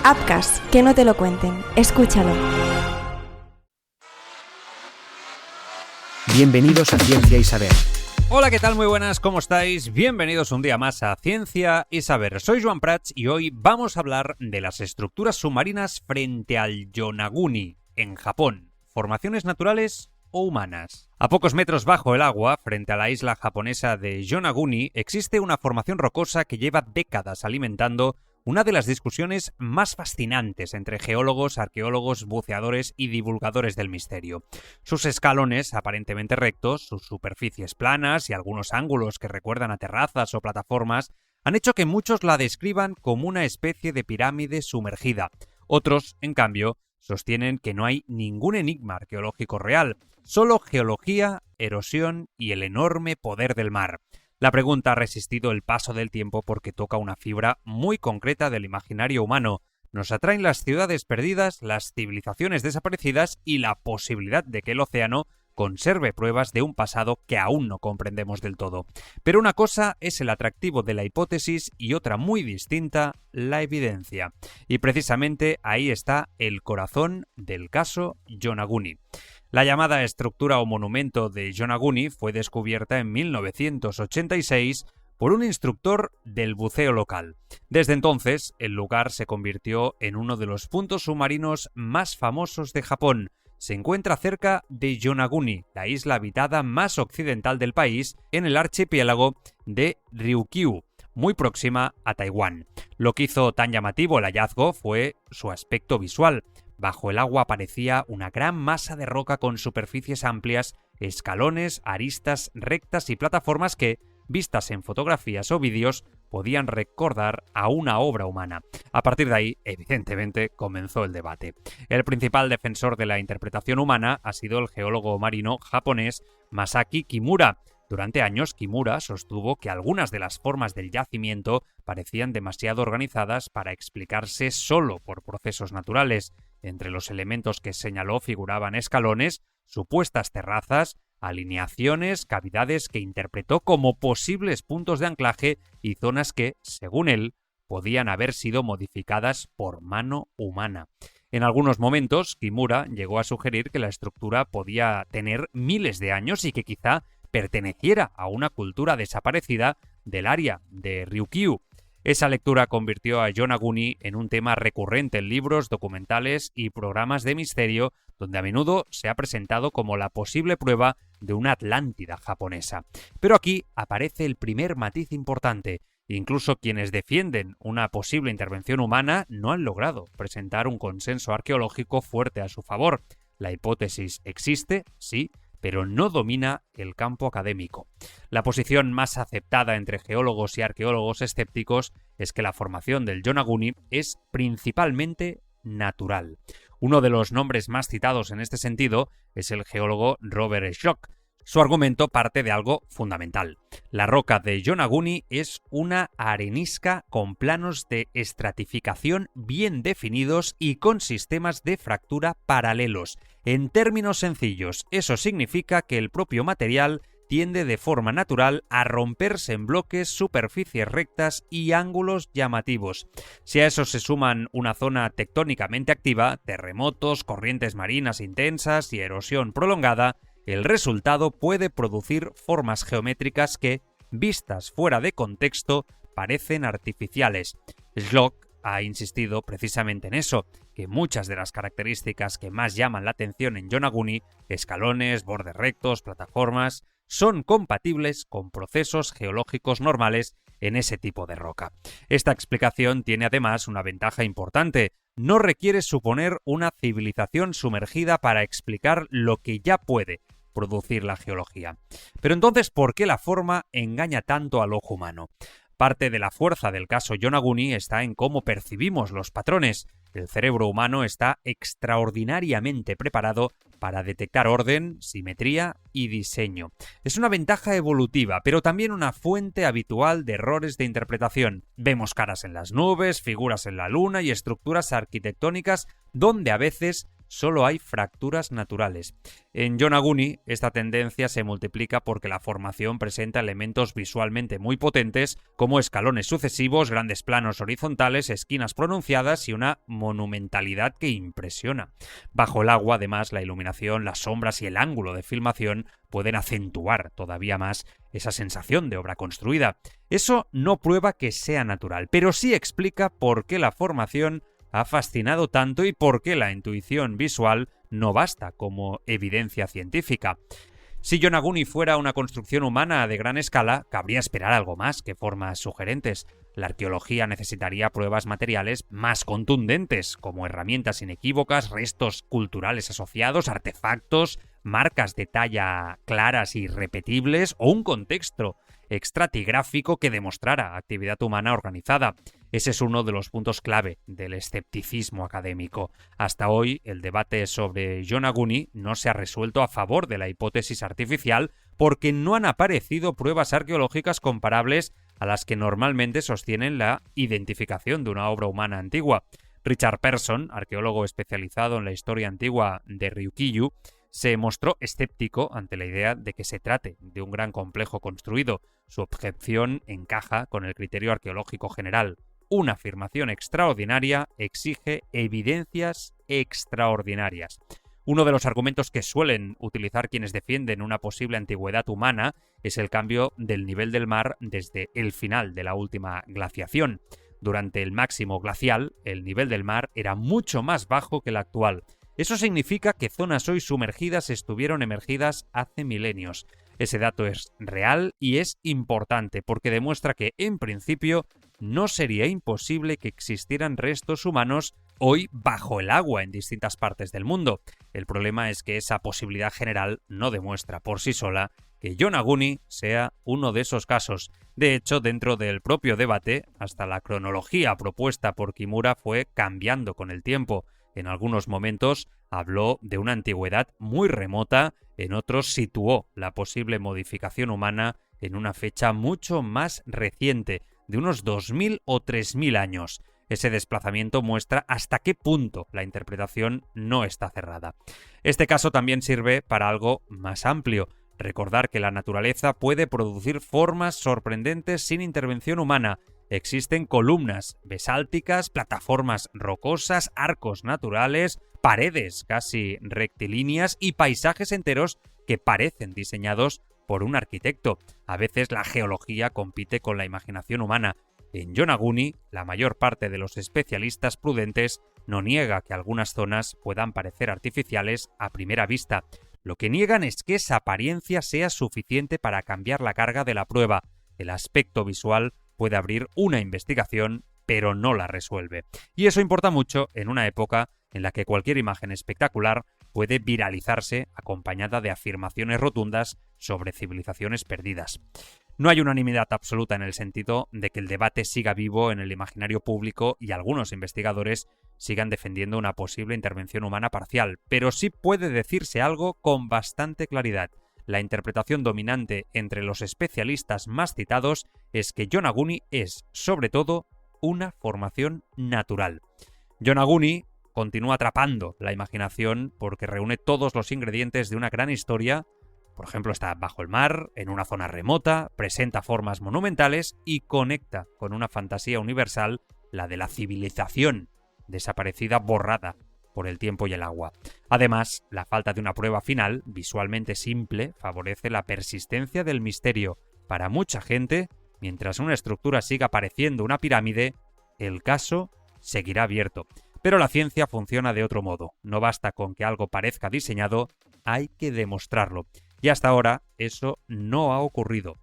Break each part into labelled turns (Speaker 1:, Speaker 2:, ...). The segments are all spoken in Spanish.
Speaker 1: Apcas, que no te lo cuenten. Escúchalo.
Speaker 2: Bienvenidos a Ciencia y Saber.
Speaker 3: Hola, ¿qué tal? Muy buenas, ¿cómo estáis? Bienvenidos un día más a Ciencia y Saber. Soy Joan Prats y hoy vamos a hablar de las estructuras submarinas frente al Yonaguni, en Japón. ¿Formaciones naturales o humanas? A pocos metros bajo el agua, frente a la isla japonesa de Yonaguni, existe una formación rocosa que lleva décadas alimentando una de las discusiones más fascinantes entre geólogos, arqueólogos, buceadores y divulgadores del misterio. Sus escalones aparentemente rectos, sus superficies planas y algunos ángulos que recuerdan a terrazas o plataformas han hecho que muchos la describan como una especie de pirámide sumergida. Otros, en cambio, sostienen que no hay ningún enigma arqueológico real, solo geología, erosión y el enorme poder del mar. La pregunta ha resistido el paso del tiempo porque toca una fibra muy concreta del imaginario humano. Nos atraen las ciudades perdidas, las civilizaciones desaparecidas y la posibilidad de que el océano conserve pruebas de un pasado que aún no comprendemos del todo. Pero una cosa es el atractivo de la hipótesis y otra muy distinta, la evidencia. Y precisamente ahí está el corazón del caso Yonaguni. La llamada estructura o monumento de Yonaguni fue descubierta en 1986 por un instructor del buceo local. Desde entonces, el lugar se convirtió en uno de los puntos submarinos más famosos de Japón. Se encuentra cerca de Yonaguni, la isla habitada más occidental del país, en el archipiélago de Ryukyu, muy próxima a Taiwán. Lo que hizo tan llamativo el hallazgo fue su aspecto visual. Bajo el agua aparecía una gran masa de roca con superficies amplias, escalones, aristas rectas y plataformas que, vistas en fotografías o vídeos, podían recordar a una obra humana. A partir de ahí, evidentemente, comenzó el debate. El principal defensor de la interpretación humana ha sido el geólogo marino japonés Masaki Kimura. Durante años, Kimura sostuvo que algunas de las formas del yacimiento parecían demasiado organizadas para explicarse solo por procesos naturales. Entre los elementos que señaló figuraban escalones, supuestas terrazas, alineaciones, cavidades que interpretó como posibles puntos de anclaje y zonas que, según él, podían haber sido modificadas por mano humana. En algunos momentos, Kimura llegó a sugerir que la estructura podía tener miles de años y que quizá perteneciera a una cultura desaparecida del área de Ryukyu. Esa lectura convirtió a Yonaguni en un tema recurrente en libros, documentales y programas de misterio, donde a menudo se ha presentado como la posible prueba de una Atlántida japonesa. Pero aquí aparece el primer matiz importante. Incluso quienes defienden una posible intervención humana no han logrado presentar un consenso arqueológico fuerte a su favor. La hipótesis existe, sí, pero no domina el campo académico. La posición más aceptada entre geólogos y arqueólogos escépticos es que la formación del Yonaguni es principalmente natural. Uno de los nombres más citados en este sentido es el geólogo Robert Schoch. Su argumento parte de algo fundamental. La roca de Yonaguni es una arenisca con planos de estratificación bien definidos y con sistemas de fractura paralelos. En términos sencillos, eso significa que el propio material tiende de forma natural a romperse en bloques, superficies rectas y ángulos llamativos. Si a eso se suman una zona tectónicamente activa, terremotos, corrientes marinas intensas y erosión prolongada, el resultado puede producir formas geométricas que, vistas fuera de contexto, parecen artificiales. Schoch ha insistido precisamente en eso, que muchas de las características que más llaman la atención en Yonaguni, escalones, bordes rectos, plataformas, son compatibles con procesos geológicos normales en ese tipo de roca. Esta explicación tiene además una ventaja importante. No requiere suponer una civilización sumergida para explicar lo que ya puede producir la geología. Pero entonces, ¿por qué la forma engaña tanto al ojo humano? Parte de la fuerza del caso Yonaguni está en cómo percibimos los patrones. El cerebro humano está extraordinariamente preparado para detectar orden, simetría y diseño. Es una ventaja evolutiva, pero también una fuente habitual de errores de interpretación. Vemos caras en las nubes, figuras en la luna y estructuras arquitectónicas donde a veces solo hay fracturas naturales. En Yonaguni, esta tendencia se multiplica porque la formación presenta elementos visualmente muy potentes como escalones sucesivos, grandes planos horizontales, esquinas pronunciadas y una monumentalidad que impresiona. Bajo el agua, además, la iluminación, las sombras y el ángulo de filmación pueden acentuar todavía más esa sensación de obra construida. Eso no prueba que sea natural, pero sí explica por qué la formación ha fascinado tanto y por qué la intuición visual no basta como evidencia científica. Si Yonaguni fuera una construcción humana de gran escala, cabría esperar algo más que formas sugerentes. La arqueología necesitaría pruebas materiales más contundentes, como herramientas inequívocas, restos culturales asociados, artefactos, marcas de talla claras y repetibles o un contexto estratigráfico que demostrara actividad humana organizada. Ese es uno de los puntos clave del escepticismo académico. Hasta hoy, el debate sobre Yonaguni no se ha resuelto a favor de la hipótesis artificial porque no han aparecido pruebas arqueológicas comparables a las que normalmente sostienen la identificación de una obra humana antigua. Richard Persson, arqueólogo especializado en la historia antigua de Ryukyu, se mostró escéptico ante la idea de que se trate de un gran complejo construido. Su objeción encaja con el criterio arqueológico general. Una afirmación extraordinaria exige evidencias extraordinarias. Uno de los argumentos que suelen utilizar quienes defienden una posible antigüedad humana es el cambio del nivel del mar desde el final de la última glaciación. Durante el máximo glacial, el nivel del mar era mucho más bajo que el actual. Eso significa que zonas hoy sumergidas estuvieron emergidas hace milenios. Ese dato es real y es importante porque demuestra que, en principio, no sería imposible que existieran restos humanos hoy bajo el agua en distintas partes del mundo. El problema es que esa posibilidad general no demuestra por sí sola que Yonaguni sea uno de esos casos. De hecho, dentro del propio debate, hasta la cronología propuesta por Kimura fue cambiando con el tiempo. En algunos momentos habló de una antigüedad muy remota, en otros situó la posible modificación humana en una fecha mucho más reciente, de unos 2000 o 3000 años. Ese desplazamiento muestra hasta qué punto la interpretación no está cerrada. Este caso también sirve para algo más amplio. Recordar que la naturaleza puede producir formas sorprendentes sin intervención humana. Existen columnas basálticas, plataformas rocosas, arcos naturales, paredes casi rectilíneas y paisajes enteros que parecen diseñados por un arquitecto. A veces la geología compite con la imaginación humana. En Yonaguni, la mayor parte de los especialistas prudentes no niega que algunas zonas puedan parecer artificiales a primera vista. Lo que niegan es que esa apariencia sea suficiente para cambiar la carga de la prueba. El aspecto visual puede abrir una investigación, pero no la resuelve. Y eso importa mucho en una época en la que cualquier imagen espectacular puede viralizarse acompañada de afirmaciones rotundas sobre civilizaciones perdidas. No hay unanimidad absoluta en el sentido de que el debate siga vivo en el imaginario público y algunos investigadores sigan defendiendo una posible intervención humana parcial, pero sí puede decirse algo con bastante claridad. La interpretación dominante entre los especialistas más citados es que Yonaguni es, sobre todo, una formación natural. Yonaguni continúa atrapando la imaginación porque reúne todos los ingredientes de una gran historia. Por ejemplo, está bajo el mar, en una zona remota, presenta formas monumentales y conecta con una fantasía universal, la de la civilización desaparecida, borrada por el tiempo y el agua. Además, la falta de una prueba final, visualmente simple, favorece la persistencia del misterio. Para mucha gente, mientras una estructura siga pareciendo una pirámide, el caso seguirá abierto. Pero la ciencia funciona de otro modo. No basta con que algo parezca diseñado, hay que demostrarlo. Y hasta ahora eso no ha ocurrido.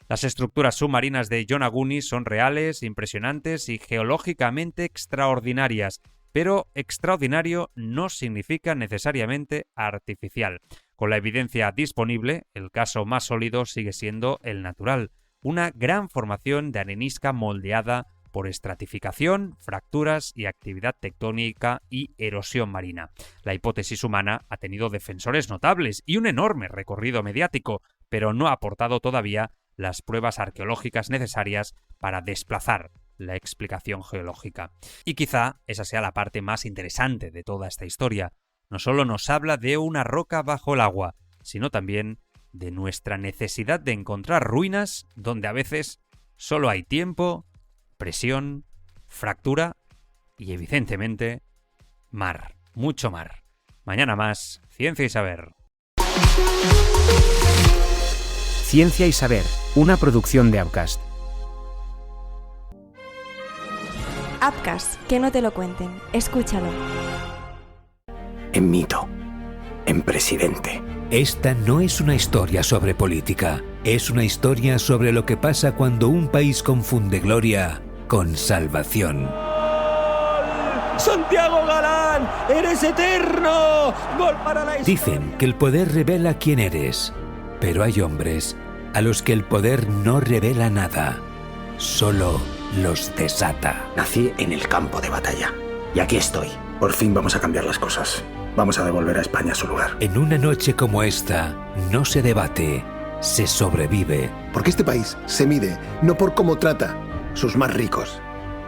Speaker 3: Las estructuras submarinas de Yonaguni son reales, impresionantes y geológicamente extraordinarias. Pero extraordinario no significa necesariamente artificial. Con la evidencia disponible, el caso más sólido sigue siendo el natural. Una gran formación de arenisca moldeada por estratificación, fracturas y actividad tectónica y erosión marina. La hipótesis humana ha tenido defensores notables y un enorme recorrido mediático, pero no ha aportado todavía las pruebas arqueológicas necesarias para desplazar la explicación geológica. Y quizá esa sea la parte más interesante de toda esta historia. no solo nos habla de una roca bajo el agua, sino también de nuestra necesidad de encontrar ruinas donde a veces solo hay tiempo, presión, fractura y evidentemente mar, mucho mar. Mañana más, Ciencia y Saber.
Speaker 2: Ciencia y Saber, una producción de Upcast.
Speaker 1: Upcast, que no te lo cuenten. Escúchalo.
Speaker 4: En mito, en presidente.
Speaker 5: Esta no es una historia sobre política, es una historia sobre lo que pasa cuando un país confunde gloria con salvación.
Speaker 6: ¡Santiago Galán! ¡Eres eterno! ¡Gol para la historia!
Speaker 5: Dicen que el poder revela quién eres, pero hay hombres a los que el poder no revela nada, solo los desata.
Speaker 4: Nací en el campo de batalla. Y aquí estoy. Por fin vamos a cambiar las cosas. Vamos a devolver a España su lugar.
Speaker 5: En una noche como esta, no se debate, se sobrevive.
Speaker 7: Porque este país se mide no por cómo trata sus más ricos,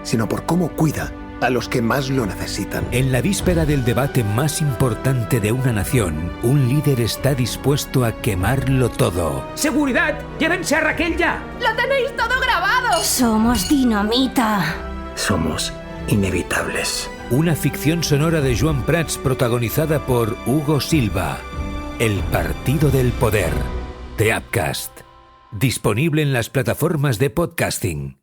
Speaker 7: sino por cómo cuida a los que más lo necesitan.
Speaker 5: En la víspera del debate más importante de una nación, un líder está dispuesto a quemarlo todo.
Speaker 6: ¡Seguridad! ¡Llévense a Raquel ya!
Speaker 8: ¡Lo tenéis todo grabado! Somos dinamita.
Speaker 4: Somos inevitables.
Speaker 5: Una ficción sonora de Joan Prats protagonizada por Hugo Silva. El Partido del Poder, de Upcast. Disponible en las plataformas de podcasting.